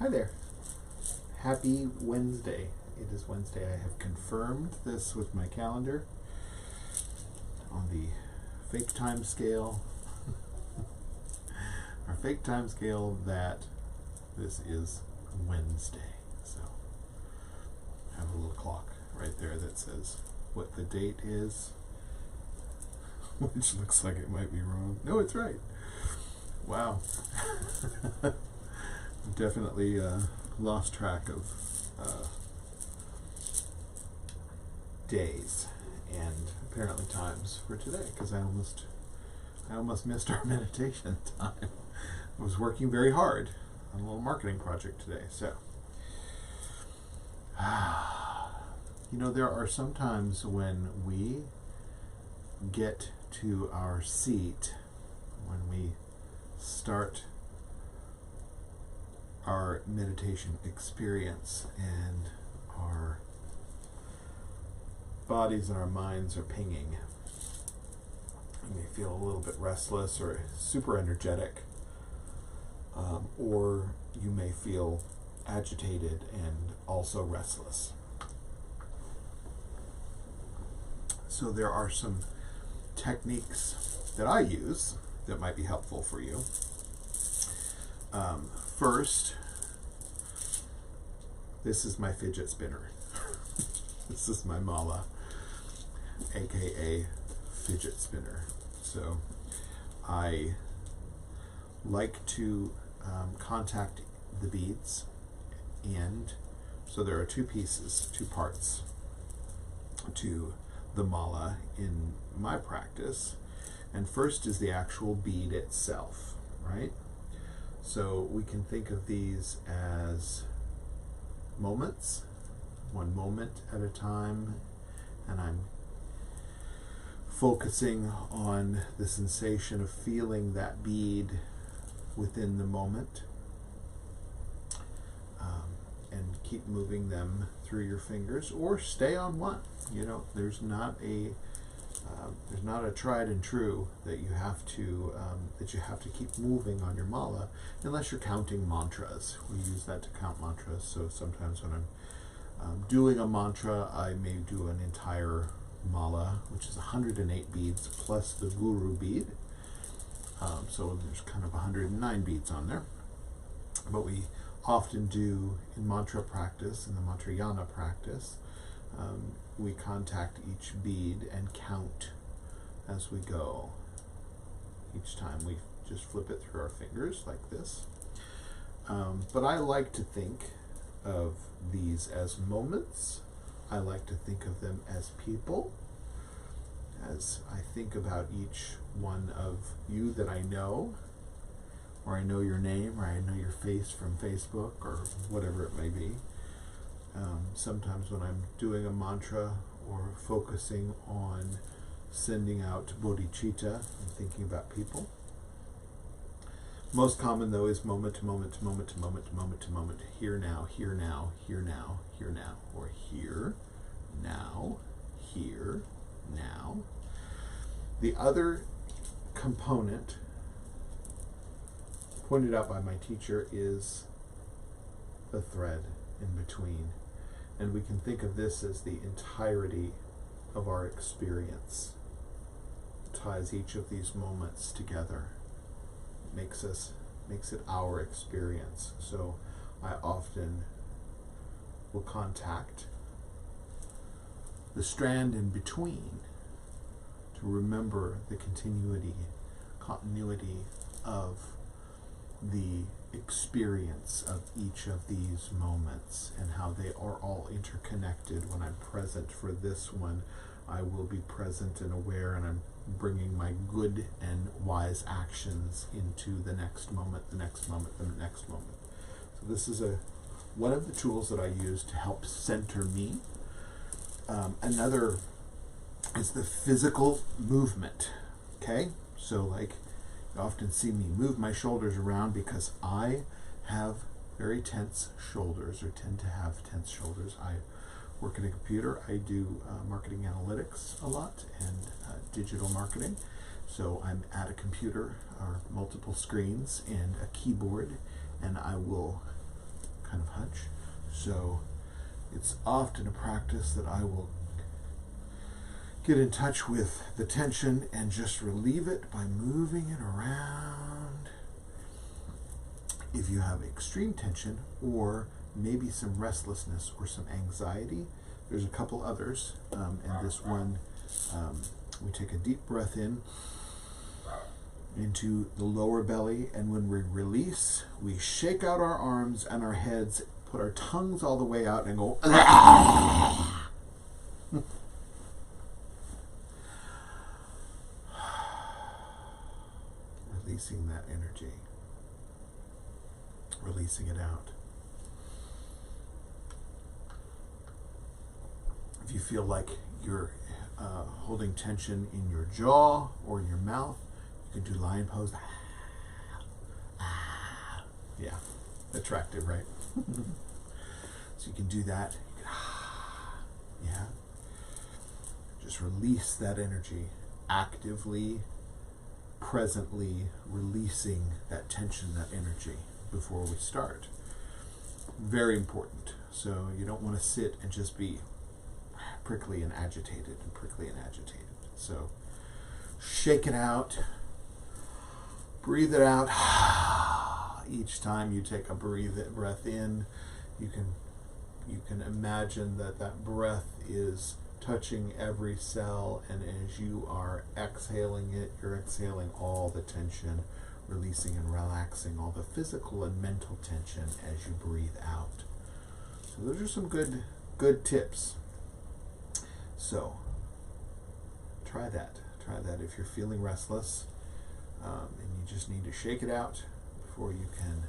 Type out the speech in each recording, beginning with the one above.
Hi there. Happy Wednesday. It is Wednesday. I have confirmed this with my calendar on the fake time scale. Our fake time scale that this is Wednesday. So I have a little clock right there that says what the date is, which looks like it might be wrong. No, it's right. Wow. Definitely lost track of days and apparently times for today, because I almost missed our meditation time. I was working very hard on a little marketing project today. So you know, there are some times when we get to our seat, when we start our meditation experience and our bodies and our minds are pinging. You may feel a little bit restless or super energetic, or you may feel agitated and also restless. So there are some techniques that I use that might be helpful for you. First, this is my fidget spinner. This is my mala, aka fidget spinner. So I like to contact the beads, and so there are two parts to the mala in my practice. And first is the actual bead itself, right? So we can think of these as moments, one moment at a time, and I'm focusing on the sensation of feeling that bead within the moment, and keep moving them through your fingers, or stay on one. You know, there's not a tried and true that you have to keep moving on your mala, unless you're counting mantras. We use that to count mantras. So sometimes when I'm doing a mantra, I may do an entire mala, which is 108 beads plus the guru bead. So there's kind of 109 beads on there. But we often do in mantra practice, in the mantrayana practice, we contact each bead and count as we go. Each time we just flip it through our fingers like this. But I like to think of these as moments. I like to think of them as people. As I think about each one of you that I know, or I know your name, or I know your face from Facebook, or whatever it may be. Sometimes when I'm doing a mantra or focusing on sending out bodhicitta, I'm thinking about people. Most common, though, is moment to moment to moment to moment to moment to moment. Here now, here now, here now, here now. Or here, now, here, now. The other component pointed out by my teacher is the thread in between. And we can think of this as the entirety of our experience. It ties each of these moments together. It makes it our experience. So I often will contact the strand in between to remember the continuity of the experience of each of these moments, and how they are all interconnected. When I'm present for this one, I will be present and aware, and I'm bringing my good and wise actions into the next moment, the next moment, the next moment. So this is one of the tools that I use to help center me. Another is the physical movement. Okay, so like, you often see me move my shoulders around because I have very tense shoulders, or tend to have tense shoulders. I work at a computer. I do marketing analytics a lot, and digital marketing. So I'm at a computer, or multiple screens and a keyboard, and I will kind of hunch. So it's often a practice that I will get in touch with the tension and just relieve it by moving it around. If you have extreme tension or maybe some restlessness or some anxiety, there's a couple others. And this one, we take a deep breath in into the lower belly, and when we release, we shake out our arms and our heads, put our tongues all the way out and go releasing that energy, releasing it out. If you feel like you're holding tension in your jaw or your mouth, you can do lion pose. Yeah, attractive, right? So you can do that. You can, yeah. Just release that energy, actively, presently releasing that tension, that energy before we start. Very important. So you don't want to sit and just be prickly and agitated and prickly and agitated. So shake it out, breathe it out. Each time you take a breath in, you can imagine that breath is touching every cell, and as you are exhaling it, you're exhaling all the tension, releasing and relaxing all the physical and mental tension as you breathe out. So those are some good tips. So try that if you're feeling restless, and you just need to shake it out before you can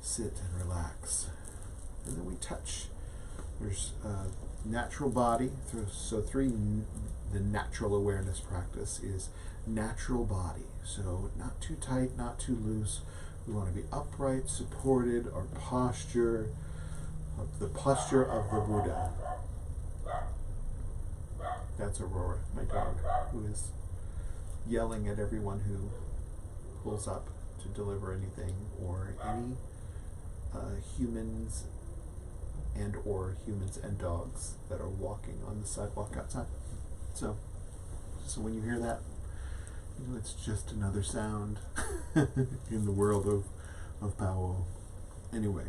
sit and relax. And then we touch. There's natural body. So the natural awareness practice is natural body. So not too tight, not too loose. We want to be upright, supported, our posture, the posture of the Buddha. That's Aurora, my dog, who is yelling at everyone who pulls up to deliver anything, or any humans and dogs that are walking on the sidewalk outside. So when you hear that, you know it's just another sound in the world of Pawo. Anyway,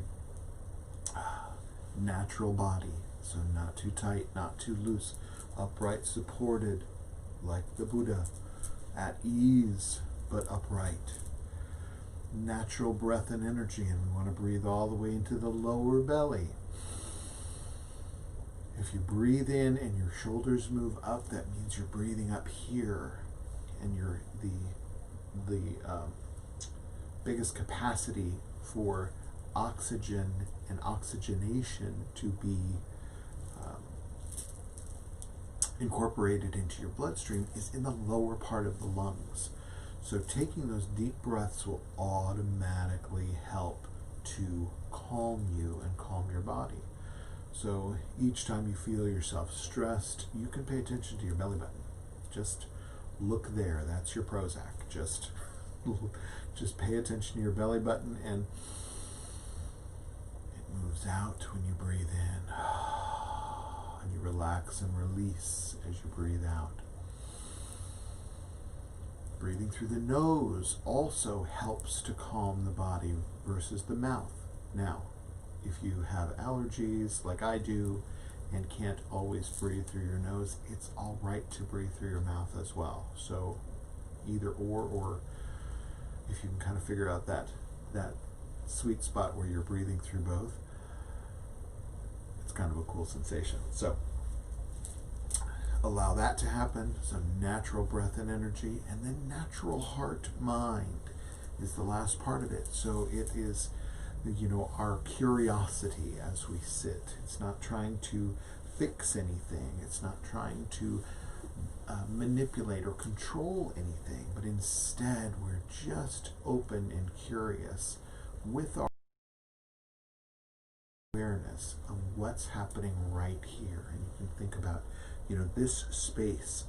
natural body, so not too tight, not too loose, upright, supported, like the Buddha, at ease but upright. Natural breath and energy, and we want to breathe all the way into the lower belly. If you breathe in and your shoulders move up, that means you're breathing up here, and you're the biggest capacity for oxygen and oxygenation to be incorporated into your bloodstream is in the lower part of the lungs. So taking those deep breaths will automatically help to calm you and calm your body. So each time you feel yourself stressed, you can pay attention to your belly button. Just look there. That's your Prozac. Just pay attention to your belly button, and it moves out when you breathe in. And you relax and release as you breathe out. Breathing through the nose also helps to calm the body versus the mouth. Now, if you have allergies like I do and can't always breathe through your nose, it's all right to breathe through your mouth as well. So either or if you can kind of figure out that sweet spot where you're breathing through both, it's kind of a cool sensation. So allow that to happen. So natural breath and energy, and then natural heart mind is the last part of it. So it is, our curiosity as we sit. It's not trying to fix anything. It's not trying to manipulate or control anything, but instead we're just open and curious with our awareness of what's happening right here. And you can think about, this space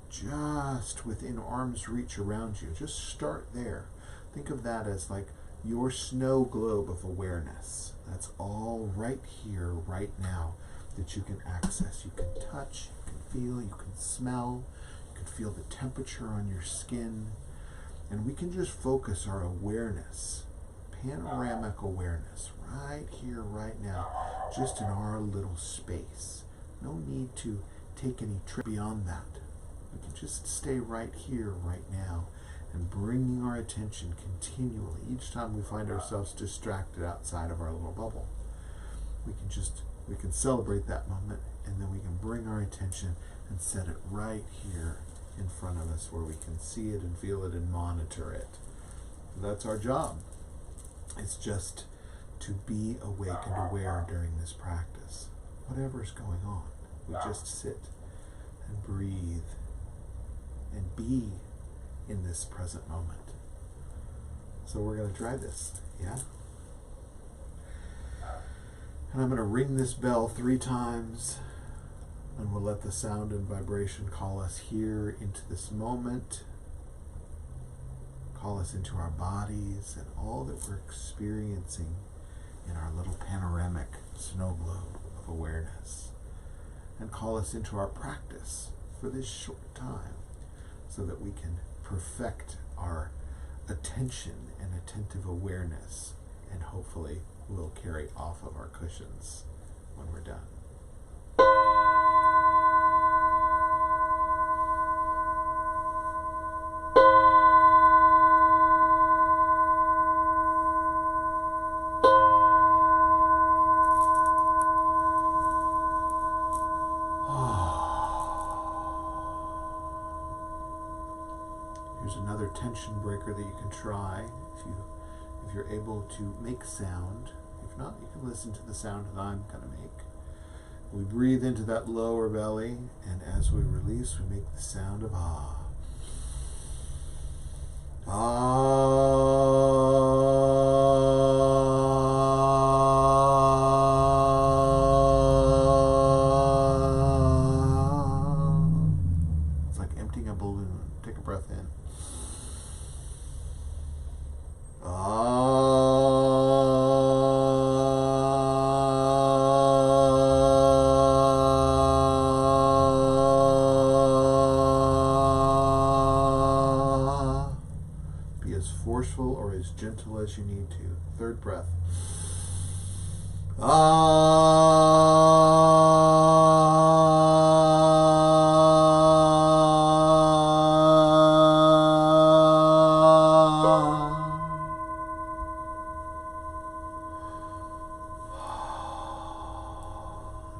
just within arm's reach around you. Just start there. Think of that as like your snow globe of awareness. That's all right here, right now, that you can access. You can touch, you can feel, you can smell, you can feel the temperature on your skin. And we can just focus our awareness, panoramic awareness, right here, right now, just in our little space. No need to take any trip beyond that. We can just stay right here, right now, and bringing our attention continually each time we find ourselves distracted outside of our little bubble. We can celebrate that moment, and then we can bring our attention and set it right here in front of us where we can see it and feel it and monitor it. That's our job. It's just to be awake and aware during this practice. Whatever's going on, we just sit and breathe and be in this present moment. So we're going to try this, yeah? And I'm going to ring this bell 3 times, and we'll let the sound and vibration call us here into this moment, call us into our bodies and all that we're experiencing in our little panoramic snow globe of awareness, and call us into our practice for this short time so that we can perfect our attention and attentive awareness, and hopefully we'll carry off of our cushions when we're done. Here's another tension breaker that you can try if you're able to make sound. If not, you can listen to the sound that I'm going to make. We breathe into that lower belly, and as we release, we make the sound of ah. It's like emptying a balloon. Take a breath in. Be as forceful or as gentle as you need to. 3rd breath.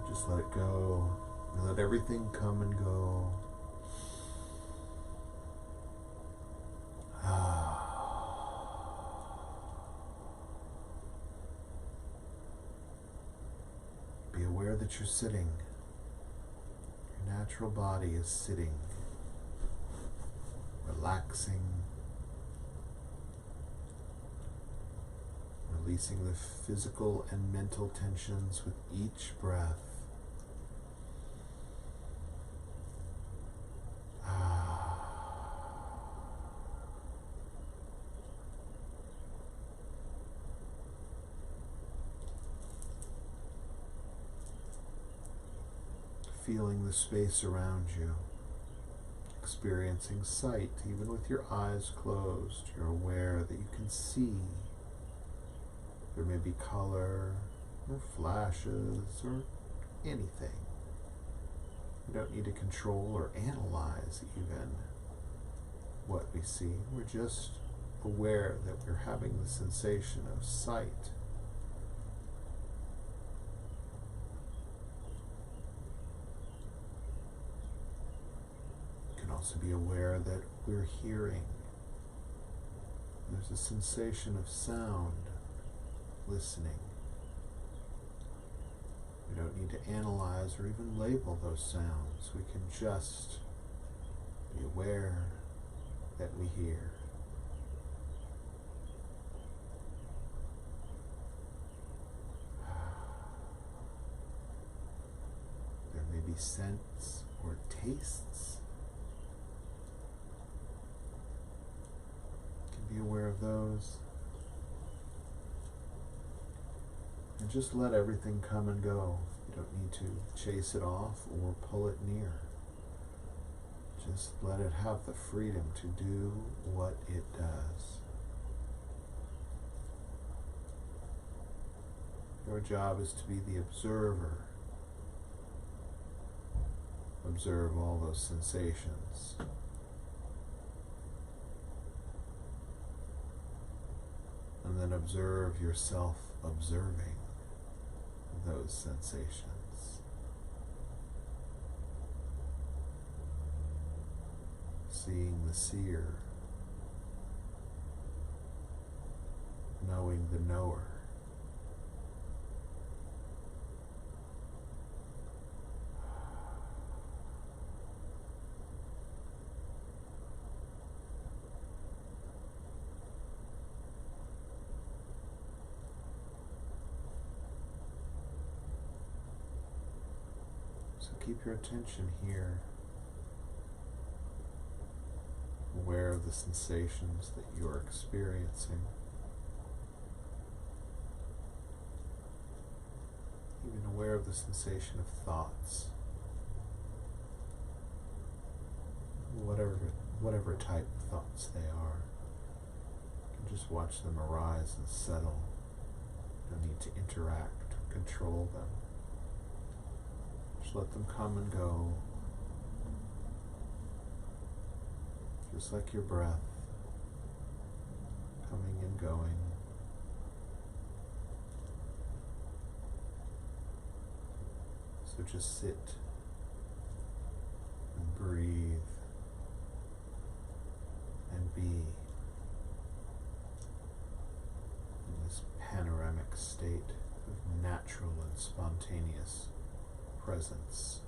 Just let it go. Let everything come and go. Be aware that you're sitting. Your natural body is sitting, relaxing, releasing the physical and mental tensions with each breath. Feeling the space around you, experiencing sight even with your eyes closed. You're aware that you can see. There may be color or flashes or anything. We don't need to control or analyze even what we see. We're just aware that we're having the sensation of sight. Also be aware that we're hearing. There's a sensation of sound, listening. We don't need to analyze or even label those sounds. We can just be aware that we hear. There may be scents or tastes. Be aware of those. And And just let everything come and go. You don't need to chase it off or pull it near. Just let it have the freedom to do what it does. Your job is to be the observer. Observe all those sensations. And then observe yourself observing those sensations. Seeing the seer, knowing the knower. So keep your attention here. Aware of the sensations that you are experiencing. Even aware of the sensation of thoughts. Whatever type of thoughts they are. You can just watch them arise and settle. You don't need to interact or control them. Just let them come and go. Just like your breath, coming and going. So just sit and breathe and be in this panoramic state of natural and spontaneous presence.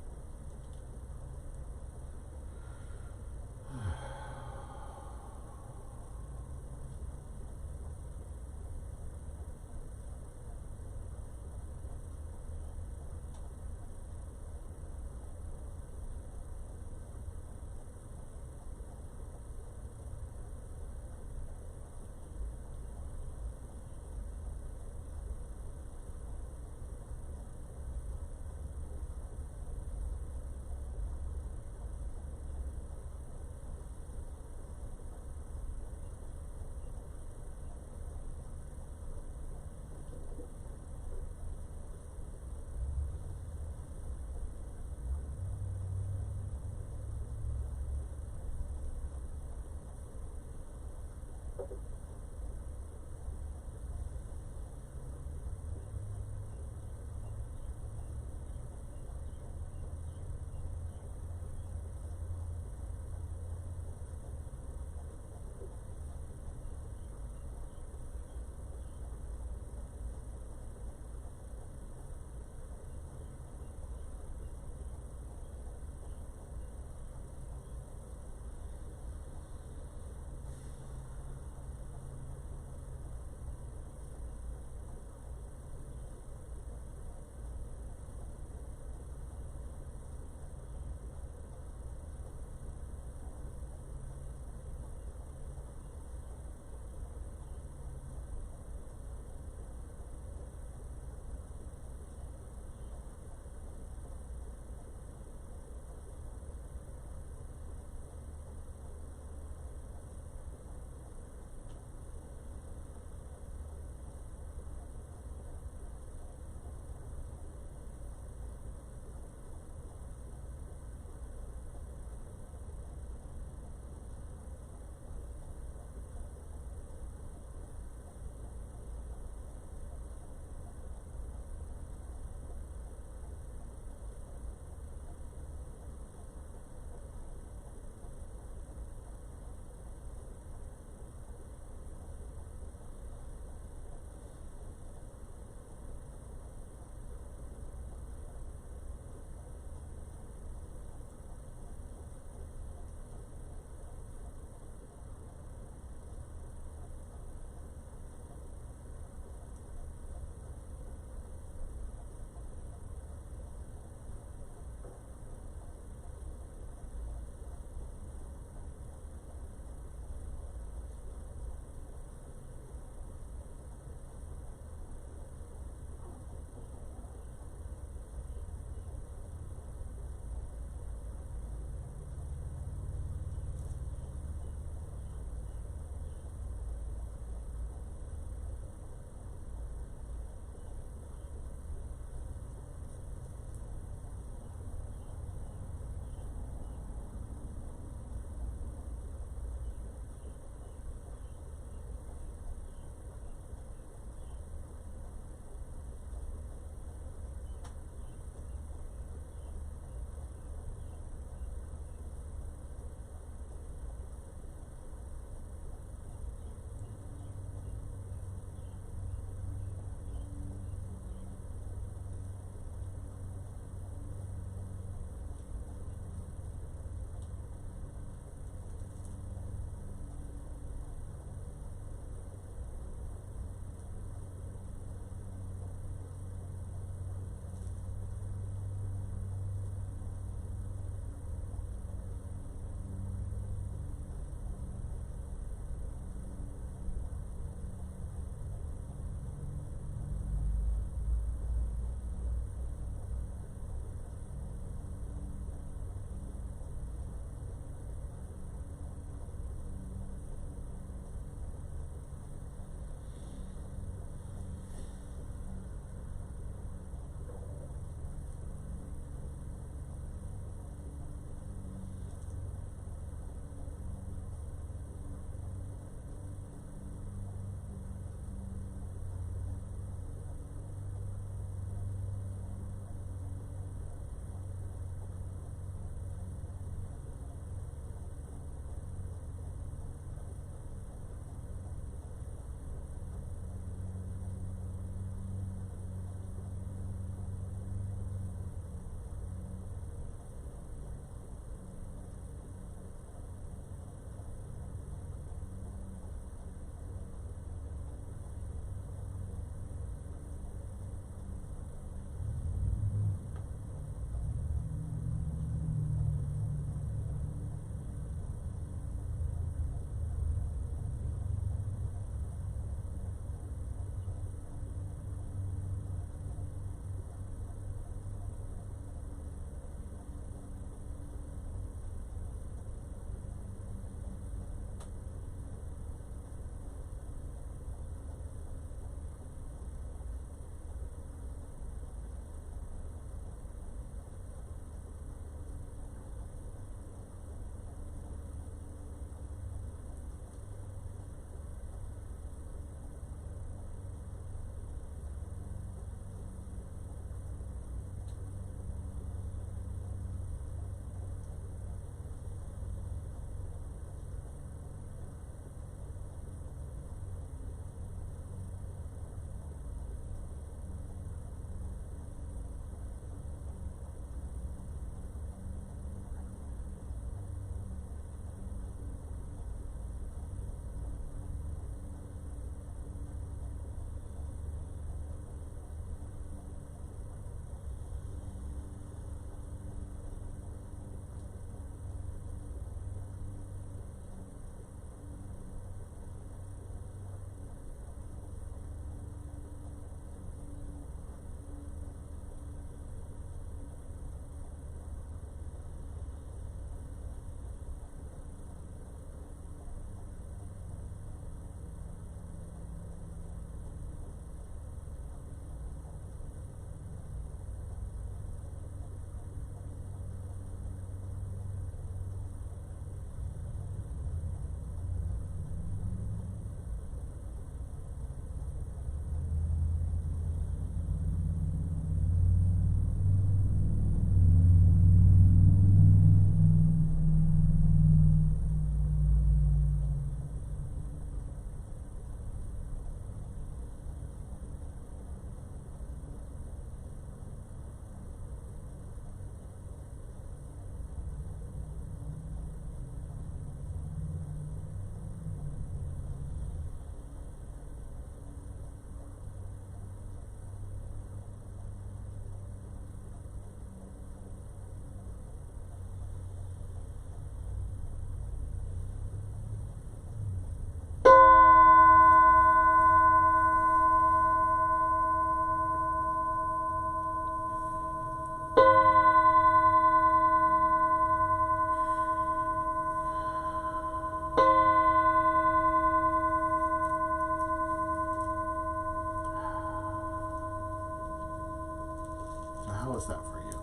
does that for you?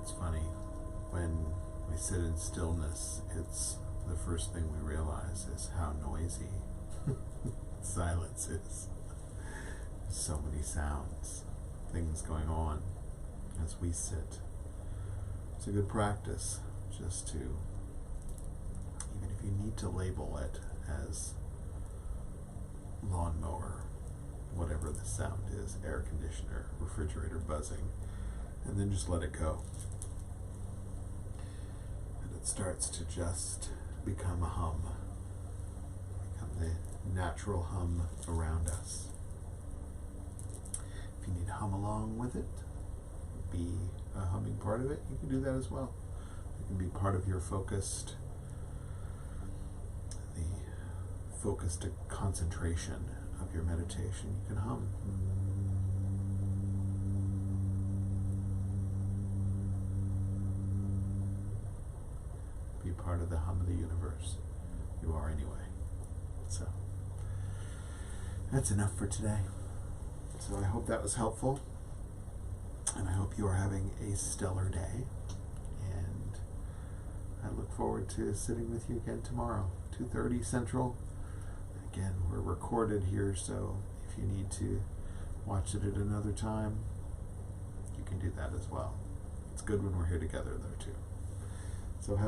It's funny, when we sit in stillness, it's the first thing we realize is how noisy silence is. There's so many sounds, things going on as we sit. It's a good practice just to, even if you need to label it as lawnmower, whatever the sound is, air conditioner, refrigerator buzzing, and then just let it go. And it starts to just become a hum, become the natural hum around us. If you need to hum along with it, be a humming part of it, you can do that as well. It can be part of your focused concentration of your meditation. You can hum. Be part of the hum of the universe. You are anyway. So that's enough for today. So I hope that was helpful, and I hope you are having a stellar day, and I look forward to sitting with you again tomorrow, 2:30 Central. Again, we're recorded here, so if you need to watch it at another time, you can do that as well. It's good when we're here together though too.